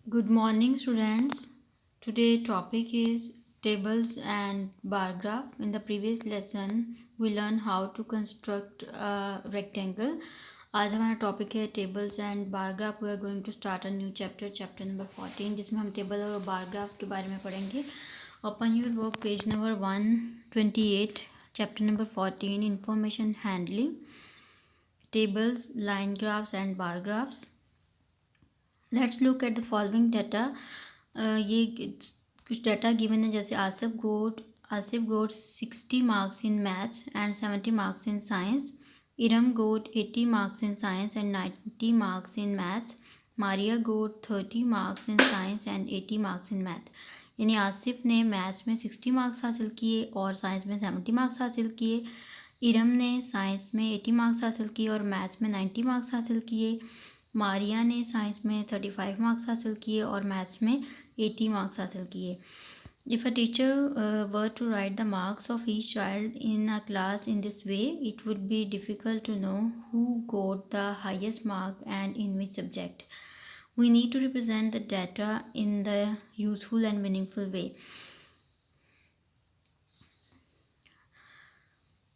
Good morning, students. Today topic is tables and bar graph. In the previous lesson, we learned how to construct a rectangle. आज हमारा topic है tables and bar graph. We are going to start a new chapter, chapter number 14, जिसमें हम table और bar graph के बारे में पढ़ेंगे. Open your book, page number 128, chapter number 14, information handling, tables, line graphs and bar graphs. Let's look at the following data. ये कुछ data given है, जैसे आसिफ गोड 60 marks in maths and 70 marks in science. Iram गोड 80 marks in science and 90 marks in maths. Maria गोड 30 marks in science and 80 marks in math. यानी आसिफ ने maths में 60 मार्क्स हासिल किए और साइंस में 70 मार्क्स हासिल किए. इरम ने साइंस में 80 मार्क्स हासिल किए और मैथ्स में 90 मार्क्स हासिल किए. मारिया ने साइंस में 35 मार्क्स हासिल किए और मैथ्स में 80 मार्क्स हासिल किए. If a teacher were to write the marks of each child in a class in this way, it would be difficult to know who got the highest mark and in which subject. We need to represent the data in the useful and meaningful way.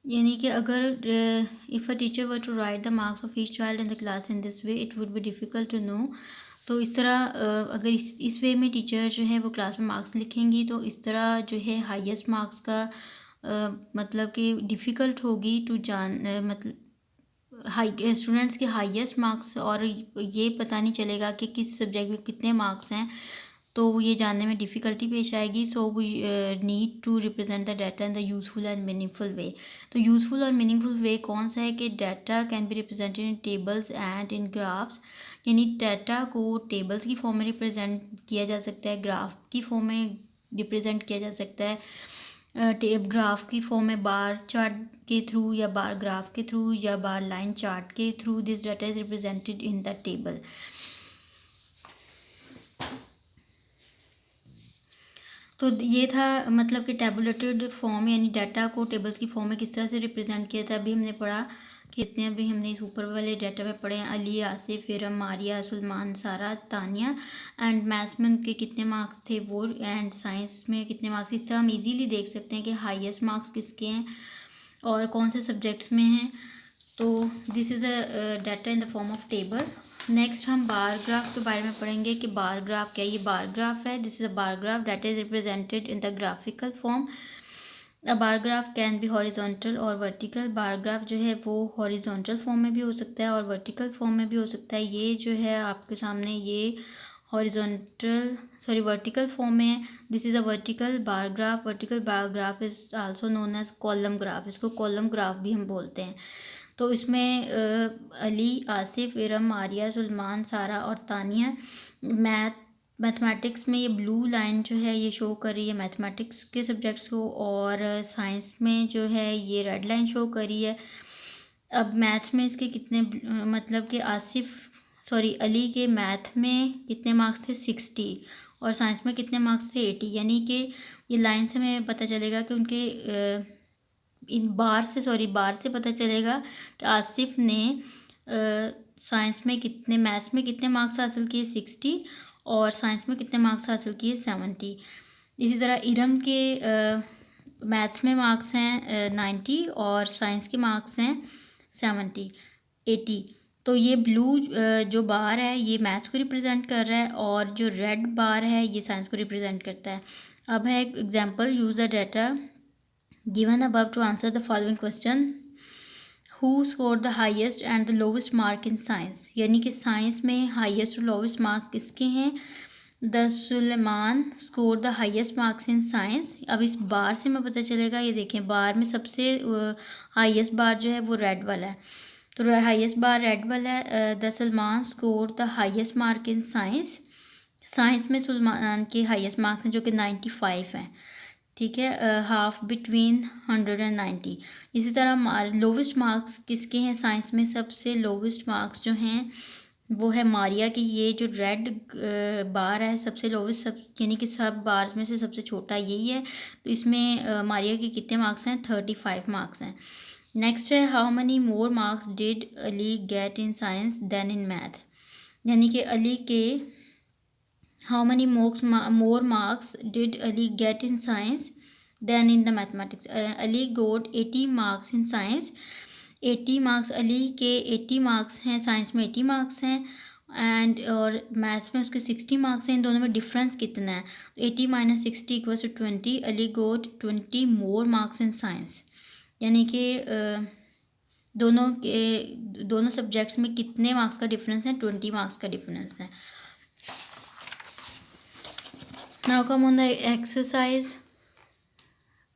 यानी कि अगर if a teacher were to write the marks of each child in the class in this way, it would be difficult to know. तो इस तरह अगर इस वे में teacher जो है वो क्लास में मार्क्स लिखेंगी, तो इस तरह जो है हाईएस्ट मार्क्स का मतलब कि डिफ़िकल्ट होगी टू मतलब हाई स्टूडेंट्स के हाईएस्ट मार्क्स, और ये पता नहीं चलेगा कि किस सब्जेक्ट में कितने मार्क्स हैं, तो ये जानने में डिफ़िकल्टी पेश आएगी. So we need to represent the data in the useful and meaningful way. तो यूज़फुल और मीनिंगफुल वे कौन सा है कि data can be represented in tables and in graphs. यानी डाटा को टेबल्स की फॉर्म में रिप्रेजेंट किया जा सकता है, ग्राफ की फॉर्म में रिप्रेजेंट किया जा सकता है. ग्राफ की फॉर्म में बार चार्ट के थ्रू या बार ग्राफ के थ्रू या बार लाइन चार्ट के through. This data is represented in the table. तो ये था मतलब कि टेबुलेटेड फॉर्म, यानी डाटा को टेबल्स की फॉर्म में किस तरह से रिप्रेजेंट किया था. अभी हमने पढ़ा कि इतने अभी हमने इस ऊपर वाले डाटा में पढ़े हैं. अली, आसिफ, इरम, मारिया, सुलमान, सारा, तानिया. एंड मैथ्स में उनके कितने मार्क्स थे वो, एंड साइंस में कितने मार्क्स. इस तरह हम इजीली देख सकते हैं कि हाईएस्ट मार्क्स किसके हैं और कौन से सब्जेक्ट्स में हैं. तो this is a data in the form of table. Next हम बार ग्राफ के बारे में पढ़ेंगे कि बार ग्राफ क्या है. ये बार ग्राफ है. This is a bar graph data is represented in the graphical form. A bar graph can be horizontal और वर्टिकल. बार ग्राफ जो है वो हॉरिजॉन्टल फॉर्म में भी हो सकता है और वर्टिकल फॉर्म में भी हो सकता है. ये जो है आपके सामने ये वर्टिकल फॉर्म में है. This is a vertical bar graph. Vertical bar graph is also known as column graph. इसको कॉलम ग्राफ भी हम बोलते हैं. तो इसमें अली, आसिफ, इरम, आर्या, सुलमान, सारा और तानिया. मैथमेटिक्स में ये ब्लू लाइन जो है ये शो कर रही है मैथमेटिक्स के सब्जेक्ट्स को, और साइंस में जो है ये रेड लाइन शो कर रही है. अब मैथ्स में इसके कितने मतलब कि अली के मैथ में कितने मार्क्स थे 60 और साइंस में कितने मार्क्स थे 80. यानी कि ये लाइन से हमें पता चलेगा कि उनके इन बार से पता चलेगा कि आसिफ ने साइंस में कितने मैथ्स में कितने मार्क्स हासिल किए 60 और साइंस में कितने मार्क्स हासिल किए 70. इसी तरह इरम के मैथ्स में मार्क्स हैं 90 और साइंस के मार्क्स हैं 80. तो ये ब्लू जो बार है ये मैथ्स को रिप्रेजेंट कर रहा है और जो रेड बार है ये साइंस को रिप्रेजेंट करता है. अब है example. Use the data given above to answer the following question. Who scored the highest and the lowest mark in science. यानी कि साइंस में हाईएस्ट और लोवेस्ट मार्क किसके हैं. The Suleman score the highest marks in science. अब इस बार से हमें पता चलेगा. ये देखें बार में सबसे हाईएस्ट बार जो है वो रेड वाला है. तो हाईएस्ट बार रेड वाला है. The Salman score the highest mark in science. Science में सुलेमान के हाईएस्ट मार्क्स हैं जो कि 95 हैं. ठीक है, हाफ बिटवीन 100 एंड 90. इसी तरह लोवेस्ट मार्क्स किसके हैं साइंस में. सबसे लोवेस्ट मार्क्स जो हैं वो है मारिया की. ये जो रेड बार है सबसे लोवेस्ट, यानी कि सब बार्स में से सबसे छोटा यही है. तो इसमें मारिया के कितने मार्क्स हैं 35 मार्क्स हैं. नेक्स्ट है how many more marks did Ali get in science than in math. यानी कि अली के How many more marks did Ali get in science than in the mathematics? Ali got 80 marks in science. 80 marks Ali के 80 marks हैं, science में 80 marks हैं and और maths में उसके 60 मार्क्स हैं. इन दोनों में डिफरेंस कितना है? 80 minus 60 equals to 20. Ali got 20 more marks in science. यानी कि दोनों सब्जेक्ट्स में कितने मार्क्स का डिफरेंस है? 20 मार्क्स का डिफरेंस है. Now come on the exercise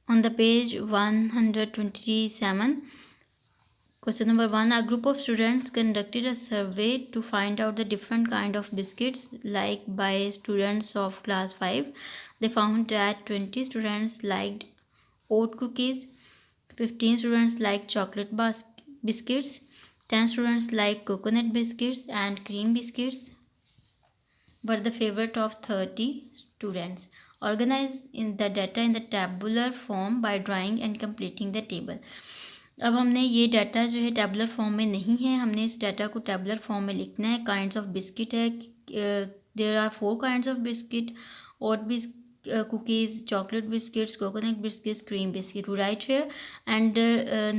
on the page 127. Question number 1. A group of students conducted a survey to find out the different kind of biscuits liked by students of class 5. They found that 20 students liked oat cookies, 15 students liked chocolate biscuits, 10 students liked coconut biscuits, and cream biscuits were the favorite of 30 students. Organize in the data in the tabular form by drawing and completing the table. अब हमने ये data जो है tabular form में नहीं है, हमने इस डाटा को टेबुलर फॉर्म में लिखना है. काइंड्स ऑफ बिस्किट है, there are 4 kinds of biscuit, oat cookies, chocolate biscuits, coconut biscuits, cream biscuit. We write here and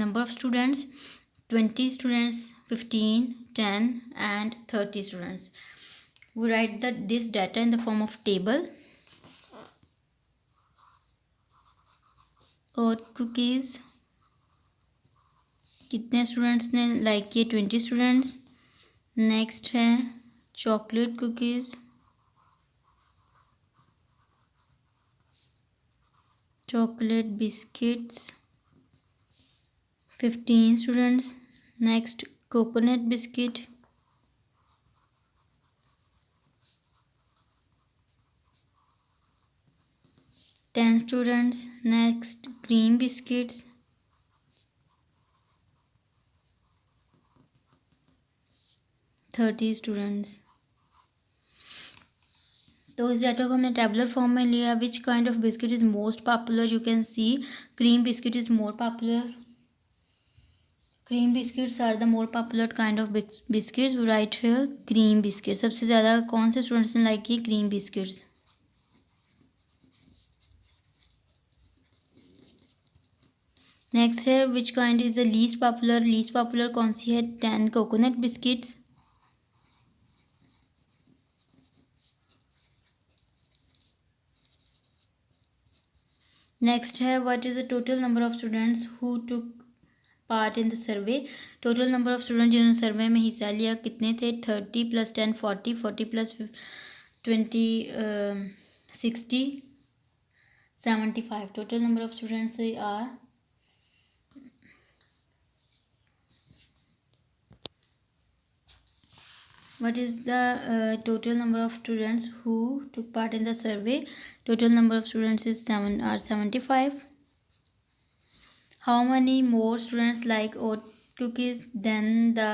number of students 20 students, 15, 10 and 30 students. We write this data in the form of table. और cookies कितने students ने like किए? 20 students. Next है chocolate cookies, chocolate biscuits 15 students. Next coconut biscuit, ten students. Next cream biscuits 30 students. तो इस data को हमने tabular form में लिया. Which kind of biscuit is most popular? You can see cream biscuit is more popular. Cream biscuits are the more popular kind of biscuits. We write here cream biscuit. सबसे ज़्यादा कौन से students ने like किए? Cream biscuits. Next है which kind is the least popular? Least popular कौन सी है? 10 coconut biscuits. Next है what is the total number of students who took part in the survey? Total number of student जिन्होंने सर्वे में हिस्सा लिया कितने थे? 30 + 10 40, 40 + 20 60, 75. Total number of students are what is the total number of students who took part in the survey? Total number of students is 75. How many more students like oat cookies than the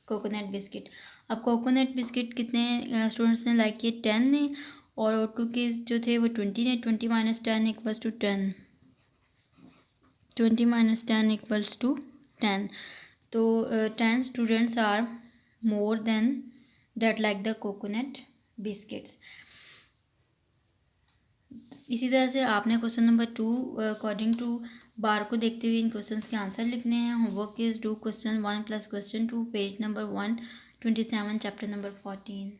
coconut biscuit? अब coconut biscuit कितने students ने like किए? 10 ने. और ओट cookies जो थे वो 20 ने. 20 - 10 = 10. 20 - 10 = 10. तो 10 students are more than that like the coconut biscuits. इसी तरह से आपने क्वेश्चन नंबर 2 अकॉर्डिंग टू बार को देखते हुए इन क्वेश्चंस के आंसर लिखने हैं. Homework is do question 1 + question 2, page number 127, chapter number 14.